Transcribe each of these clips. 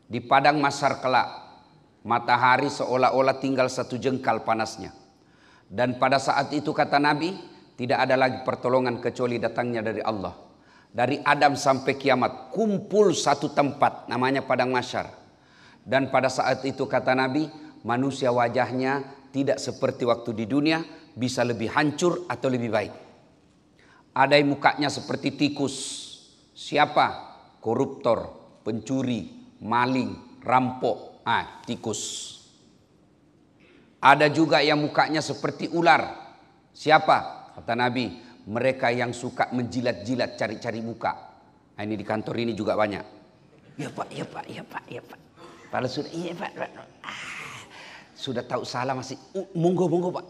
Di padang mahsyar kelak, matahari seolah-olah tinggal 1 jengkal panasnya. Dan pada saat itu kata Nabi, tidak ada lagi pertolongan kecuali datangnya dari Allah. Dari Adam sampai kiamat, kumpul satu tempat namanya padang mahsyar. Dan pada saat itu kata Nabi, manusia wajahnya tidak seperti waktu di dunia, bisa lebih hancur atau lebih baik. Ada yang mukanya seperti tikus. Siapa? Koruptor, pencuri, maling, rampok, tikus. Ada juga yang mukanya seperti ular. Siapa? Kata Nabi, mereka yang suka menjilat-jilat, cari-cari muka. Nah, ini di kantor ini juga banyak. Ya Pak, ya Pak, ya Pak, ya Pak. Padahal sudah, iya Pak. Sudah tahu salah masih, monggo Pak.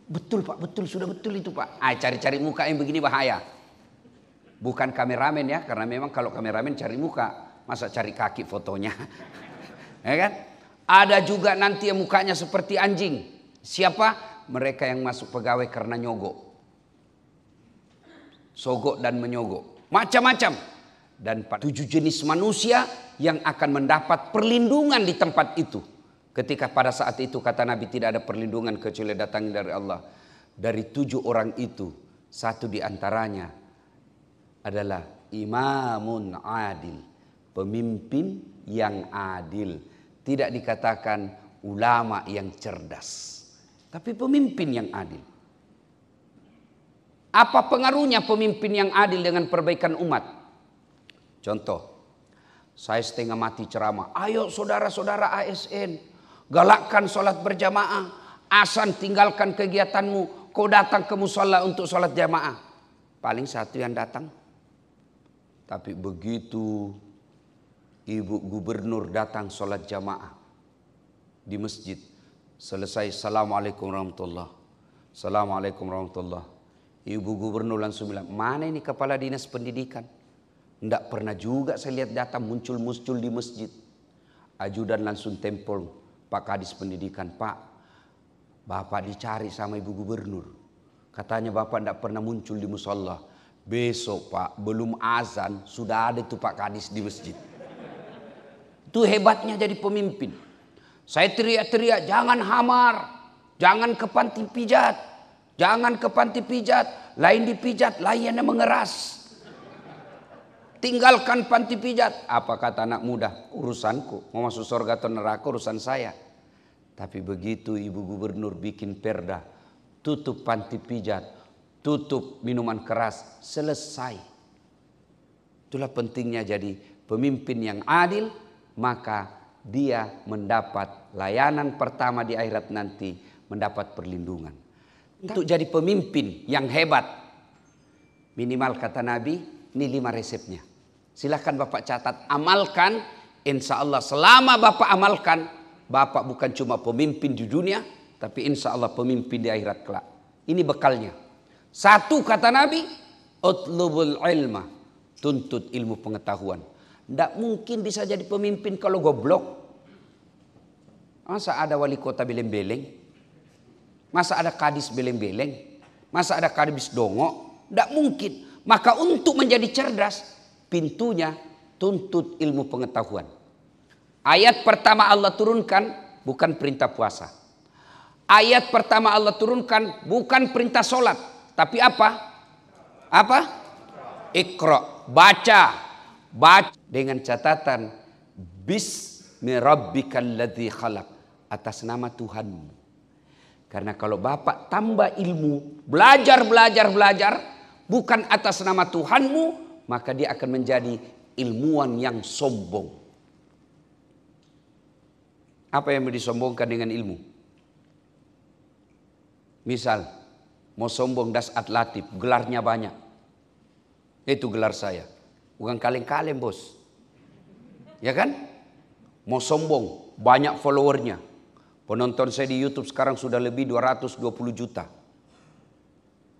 Betul Pak, betul, sudah betul itu Pak. Cari-cari muka yang begini bahaya. Bukan kameramen ya, karena memang kalau kameramen cari muka, masa cari kaki fotonya. Ya kan? Ada juga nanti yang mukanya seperti anjing. Siapa? Mereka yang masuk pegawai karena nyogok. Sogok dan menyogok. Macam-macam. Dan 7 jenis manusia yang akan mendapat perlindungan di tempat itu. Ketika pada saat itu kata Nabi tidak ada perlindungan kecuali datang dari Allah. Dari 7 orang itu, satu di antaranya adalah imamun adil. Pemimpin yang adil. Tidak dikatakan ulama yang cerdas, tapi pemimpin yang adil. Apa pengaruhnya pemimpin yang adil dengan perbaikan umat? Contoh, saya setengah mati ceramah. Ayo saudara-saudara ASN, galakkan sholat berjamaah. Asan tinggalkan kegiatanmu, kau datang ke musola untuk sholat jamaah. Paling satu yang datang. Tapi begitu Ibu Gubernur datang sholat jamaah di masjid. Selesai, Assalamualaikum warahmatullahi. Assalamualaikum warahmatullahi. Ibu Gubernur langsung bilang, mana ini kepala dinas pendidikan? Tidak pernah juga saya lihat datang muncul-muncul di masjid. Ajudan langsung tempel Pak Kadis Pendidikan. Pak, Bapak dicari sama Ibu Gubernur. Katanya Bapak tidak pernah muncul di musola. Besok Pak, belum azan, sudah ada itu Pak Kadis di masjid. Itu hebatnya jadi pemimpin. Saya teriak-teriak, jangan hamar, jangan ke panti pijat, jangan ke panti pijat, lain dipijat, lainnya mengeras. Tinggalkan panti pijat. Apa kata anak muda? Urusanku, mau masuk surga atau neraka urusan saya. Tapi begitu Ibu Gubernur bikin perda, tutup panti pijat, tutup minuman keras, selesai. Itulah pentingnya jadi pemimpin yang adil. Maka dia mendapat layanan pertama di akhirat nanti, mendapat perlindungan. Untuk jadi pemimpin yang hebat, minimal kata Nabi, ini 5 resepnya. Silahkan Bapak catat, amalkan, insya Allah selama Bapak amalkan, Bapak bukan cuma pemimpin di dunia, tapi insya Allah pemimpin di akhirat kelak. Ini bekalnya. 1 kata Nabi, utlubul ilma, tuntut ilmu pengetahuan. Tidak mungkin bisa jadi pemimpin kalau goblok. Masa ada wali kota beleng-beleng? Masa ada kadis beleng-beleng? Masa ada kadis dongo? Tidak mungkin. Maka untuk menjadi cerdas, pintunya tuntut ilmu pengetahuan. Ayat pertama Allah turunkan bukan perintah puasa. Ayat pertama Allah turunkan bukan perintah sholat. Tapi apa? Apa? Iqra, baca. Baca dengan catatan bismi rabbikal ladzi khalaq, atas nama Tuhanmu. Karena kalau Bapak tambah ilmu, belajar bukan atas nama Tuhanmu, maka dia akan menjadi ilmuwan yang sombong. Apa yang mau disombongkan dengan ilmu? Misal mau sombong dasat latif, gelarnya banyak. Itu gelar saya. Bukan kaleng-kaleng bos. Ya kan? Mau sombong, banyak followernya. Penonton saya di YouTube sekarang sudah lebih 220 juta.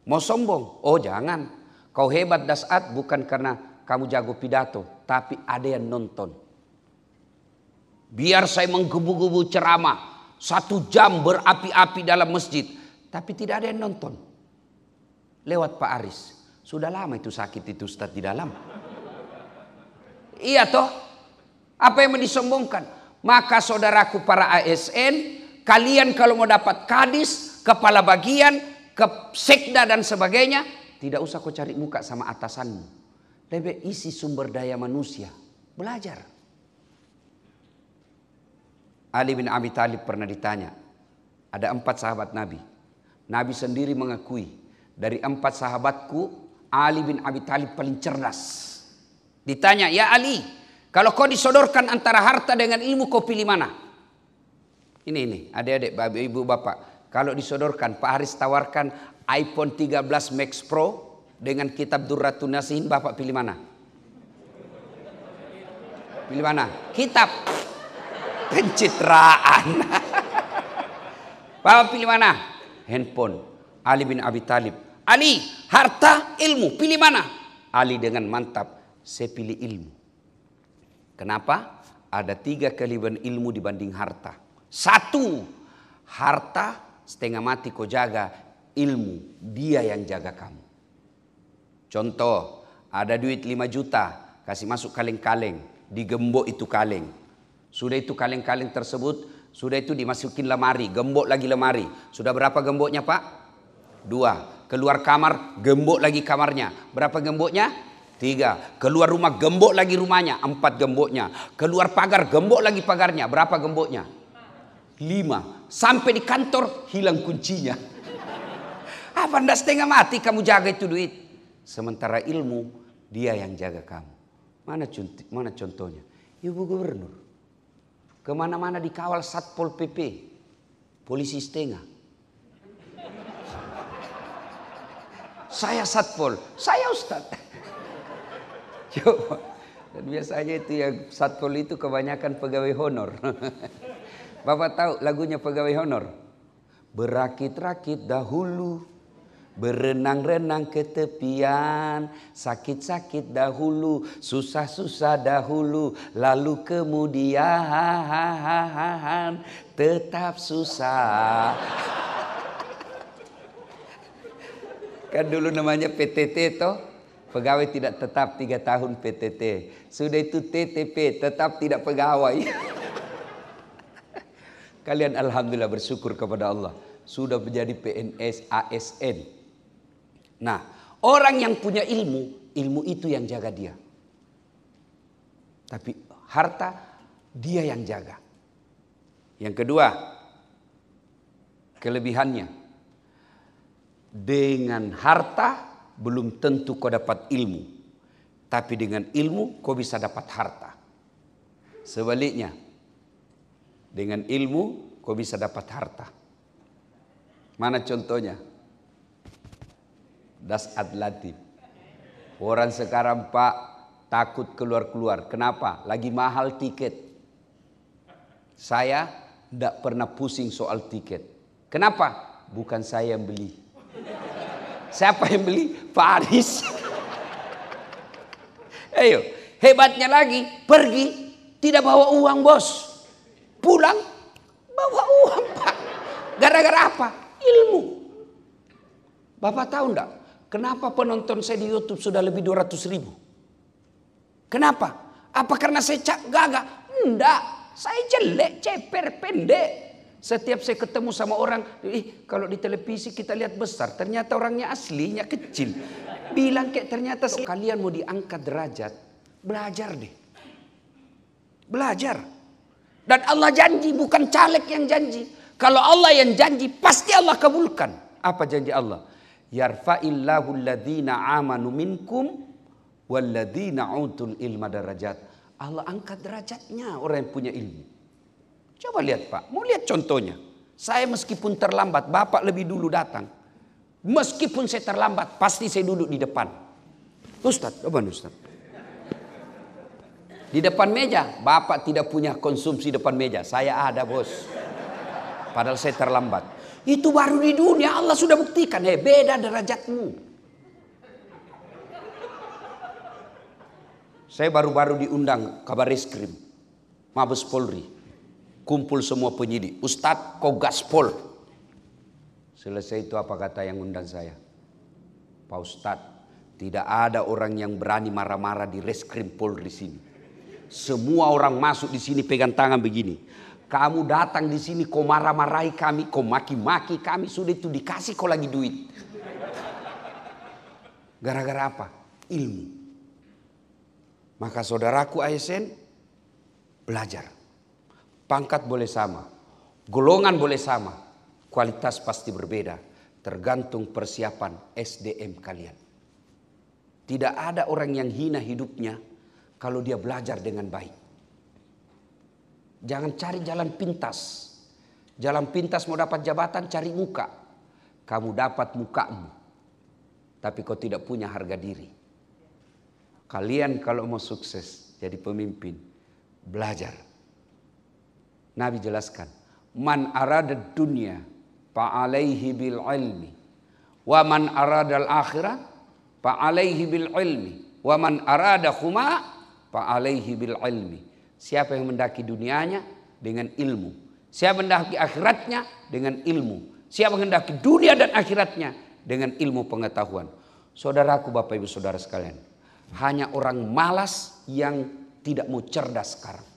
Mau sombong? Oh jangan. Kau hebat dasat bukan karena kamu jago pidato, tapi ada yang nonton. Biar saya menggebu-gebu ceramah 1 jam berapi-api dalam masjid, tapi tidak ada yang nonton. Lewat Pak Aris. Sudah lama itu sakit itu Ustaz di dalam. Iya toh. Apa yang mau disombongkan? Maka saudaraku para ASN, kalian kalau mau dapat kadis, kepala bagian, sekda dan sebagainya, tidak usah kau cari muka sama atasanmu. Lebih isi sumber daya manusia. Belajar. Ali bin Abi Thalib pernah ditanya. Ada 4 sahabat Nabi. Nabi sendiri mengakui. Dari 4 sahabatku, Ali bin Abi Thalib paling cerdas. Ditanya, ya Ali, kalau kau disodorkan antara harta dengan ilmu, kau pilih mana? Ini, adik-adik, ibu, bapak. Kalau disodorkan, Pak Haris tawarkan iPhone 13 Max Pro dengan kitab Durratun Nasihin, bapak pilih mana? Pilih mana? Kitab. Pencitraan. Bapak pilih mana? Handphone. Ali bin Abi Thalib. Ali, harta, ilmu, pilih mana? Ali dengan mantap, saya pilih ilmu. Kenapa? Ada 3 kelebihan ilmu dibanding harta. 1, harta setengah mati kau jaga, ilmu dia yang jaga kamu. Contoh, ada duit 5 juta, kasih masuk kaleng-kaleng, digembok itu kaleng. Sudah itu kaleng-kaleng tersebut, sudah itu dimasukin lemari, gembok lagi lemari. Sudah berapa gemboknya Pak? 2. Keluar kamar, gembok lagi kamarnya. Berapa gemboknya? 3. Keluar rumah, gembok lagi rumahnya. 4 gemboknya. Keluar pagar, gembok lagi pagarnya. Berapa gemboknya? 5. Sampai di kantor, hilang kuncinya. Apa anda setengah mati kamu jaga itu duit? Sementara ilmu, dia yang jaga kamu. Mana contohnya? Ibu gubernur. Kemana-mana dikawal Satpol PP. Polisi setengah. Saya Satpol, saya Ustadz. Coba. Dan biasanya itu yang Satpol itu kebanyakan pegawai honor. Bapak tahu lagunya pegawai honor? Berakit-rakit dahulu, berenang-renang ke tepian, sakit-sakit dahulu, susah-susah dahulu, lalu kemudian tetap susah. Kan dulu namanya PTT toh, pegawai tidak tetap 3 tahun PTT. Sudah itu TTP, tetap tidak pegawai. Kalian alhamdulillah bersyukur kepada Allah, sudah menjadi PNS ASN. Nah, orang yang punya ilmu, ilmu itu yang jaga dia. Tapi harta dia yang jaga. Yang kedua, kelebihannya, dengan harta belum tentu kau dapat ilmu. Tapi dengan ilmu kau bisa dapat harta. Sebaliknya, dengan ilmu kau bisa dapat harta. Mana contohnya? Das Adlatif. Orang sekarang Pak takut keluar-keluar. Kenapa? Lagi mahal tiket. Saya tidak pernah pusing soal tiket. Kenapa? Bukan saya yang beli. Siapa yang beli? Pak Haris. Ayo, hebatnya lagi, pergi tidak bawa uang bos. Pulang bawa uang Pak. Gara-gara apa? Ilmu. Bapak tahu enggak? Kenapa penonton saya di YouTube sudah lebih 200.000? Kenapa? Apa karena saya gagah? Enggak. Saya jelek, ceper, pendek. Setiap saya ketemu sama orang, kalau di televisi kita lihat besar, ternyata orangnya aslinya kecil. Bilang kayak ternyata kalian mau diangkat derajat, belajar deh. Belajar. Dan Allah janji, bukan caleg yang janji. Kalau Allah yang janji, pasti Allah kabulkan. Apa janji Allah? Yarfa'illahu alladhina amanu minkum walladhina utul ilma darajat. Allah angkat derajatnya orang yang punya ilmu. Coba lihat Pak, mau lihat contohnya. Saya meskipun terlambat, Bapak lebih dulu datang. Meskipun saya terlambat, pasti saya duduk di depan. Ustadz, apa Ustadz? Di depan meja, Bapak tidak punya konsumsi depan meja. Saya ada bos. Padahal saya terlambat. Itu baru di dunia Allah sudah buktikan. Beda derajatmu. Saya baru-baru diundang kabar reskrim Mabes Polri. Kumpul semua penyidik. Ustadz, kau gaspol. Selesai itu apa kata yang undang saya? Pak Ustadz, tidak ada orang yang berani marah-marah di reskrim Polri sini. Semua orang masuk di sini pegang tangan begini. Kamu datang di sini kau marah-marahi kami, kau maki-maki kami, sudah itu dikasih kau lagi duit. Gara-gara apa? Ilmu. Maka saudaraku ASN, belajar. Pangkat boleh sama, golongan boleh sama, kualitas pasti berbeda. Tergantung persiapan SDM kalian. Tidak ada orang yang hina hidupnya kalau dia belajar dengan baik. Jangan cari jalan pintas. Jalan pintas mau dapat jabatan, cari muka. Kamu dapat mukamu, tapi kau tidak punya harga diri. Kalian kalau mau sukses jadi pemimpin, belajar. Nabi jelaskan, man arada dunya fa'alaihi bil ilmi, wa man arada al akhirah fa'alaihi bil ilmi, wa man arada huma fa'alaihi bil ilmi. Siapa yang mendaki dunianya dengan ilmu, siapa mendaki akhiratnya dengan ilmu, siapa mendaki dunia dan akhiratnya dengan ilmu pengetahuan. Saudaraku, Bapak Ibu Saudara sekalian, hanya orang malas yang tidak mau cerdas sekarang.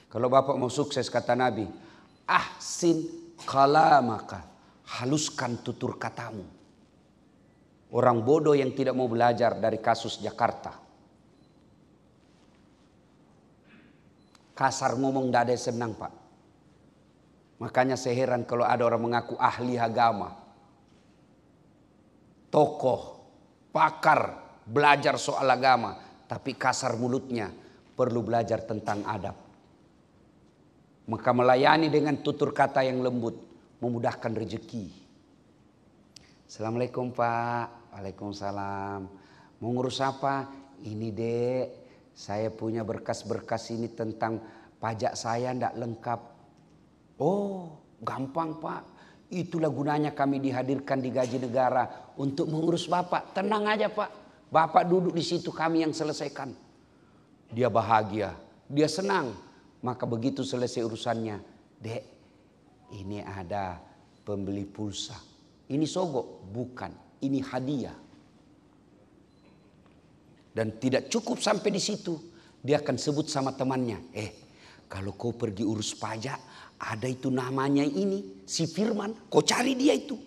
Kalau Bapak mau sukses, kata Nabi, ahsin kalamaka, haluskan tutur katamu. Orang bodoh yang tidak mau belajar dari kasus Jakarta. Kasar ngomong tidak ada yang senang, Pak. Makanya saya heran kalau ada orang mengaku ahli agama, tokoh, pakar, belajar soal agama, tapi kasar mulutnya, perlu belajar tentang adab. Maka melayani dengan tutur kata yang lembut memudahkan rezeki. Assalamualaikum Pak. Waalaikumsalam. Mau ngurus apa? Ini dek, saya punya berkas-berkas ini tentang pajak saya tidak lengkap. Oh gampang Pak. Itulah gunanya kami dihadirkan di gaji negara untuk mengurus Bapak. Tenang aja Pak. Bapak duduk di situ, kami yang selesaikan. Dia bahagia, dia senang. Maka begitu selesai urusannya, dek, ini ada pembeli pulsa. Ini sogok? Bukan, ini hadiah. Dan tidak cukup sampai di situ, dia akan sebut sama temannya, kalau kau pergi urus pajak, ada itu namanya ini, si Firman, kau cari dia itu,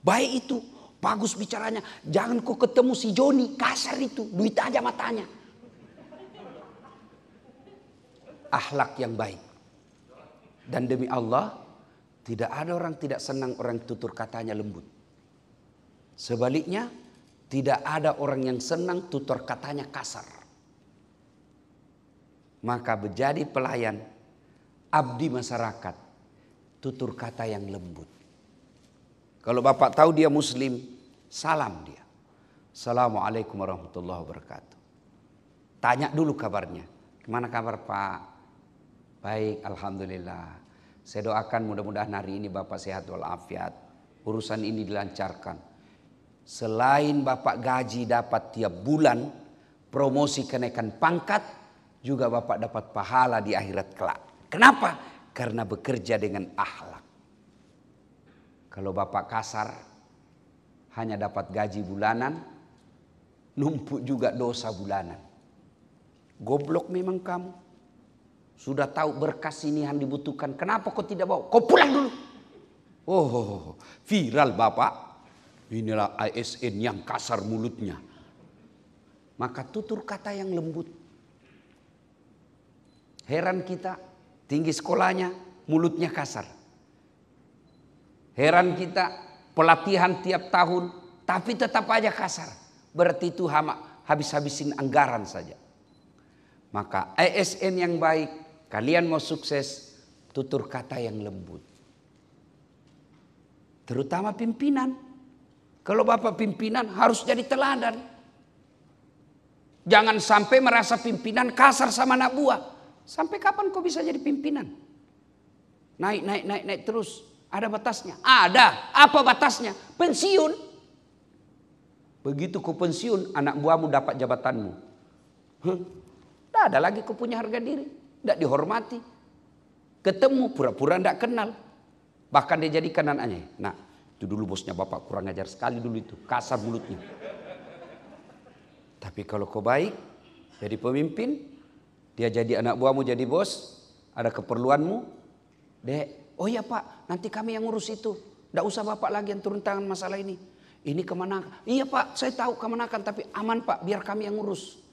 baik itu, bagus bicaranya. Jangan kau ketemu si Joni, kasar itu, duit aja matanya. Akhlak yang baik. Dan demi Allah, tidak ada orang tidak senang orang tutur katanya lembut. Sebaliknya, tidak ada orang yang senang tutur katanya kasar. Maka menjadi pelayan, abdi masyarakat, tutur kata yang lembut. Kalau Bapak tahu dia muslim, salam dia. Assalamualaikum warahmatullahi wabarakatuh. Tanya dulu kabarnya. Gimana kabar Pak? Baik, alhamdulillah. Saya doakan mudah-mudahan hari ini Bapak sehat walafiat. Urusan ini dilancarkan. Selain Bapak gaji dapat tiap bulan, promosi kenaikan pangkat, juga Bapak dapat pahala di akhirat kelak. Kenapa? Karena bekerja dengan akhlak. Kalau Bapak kasar, hanya dapat gaji bulanan, numpuk juga dosa bulanan. Goblok memang kamu. Sudah tahu berkas ini yang dibutuhkan. Kenapa kau tidak bawa? Kau pulang dulu. Oh, viral Bapak. Inilah ASN yang kasar mulutnya. Maka tutur kata yang lembut. Heran kita, tinggi sekolahnya, mulutnya kasar. Heran kita, pelatihan tiap tahun, tapi tetap aja kasar. Berarti itu habis-habisin anggaran saja. Maka ASN yang baik, kalian mau sukses, tutur kata yang lembut. Terutama pimpinan. Kalau Bapak pimpinan harus jadi teladan. Jangan sampai merasa pimpinan kasar sama anak buah. Sampai kapan kau bisa jadi pimpinan? Naik terus. Ada batasnya? Ada. Apa batasnya? Pensiun. Begitu kau pensiun, anak buahmu dapat jabatanmu. Tidak ada lagi kau punya harga diri. Tidak dihormati. Ketemu pura-pura tidak kenal. Bahkan dia jadikan anaknya. Nah, itu dulu bosnya Bapak kurang ajar sekali dulu itu. Kasar mulutnya. Tapi kalau kau baik, jadi pemimpin, Dia jadi anak buahmu, jadi bos, ada keperluanmu. Dek, oh iya Pak, nanti kami yang ngurus itu. Tidak usah Bapak lagi yang turun tangan masalah ini. Ini kemenakan. Iya Pak, saya tahu kemenakan, tapi aman Pak, biar kami yang ngurus.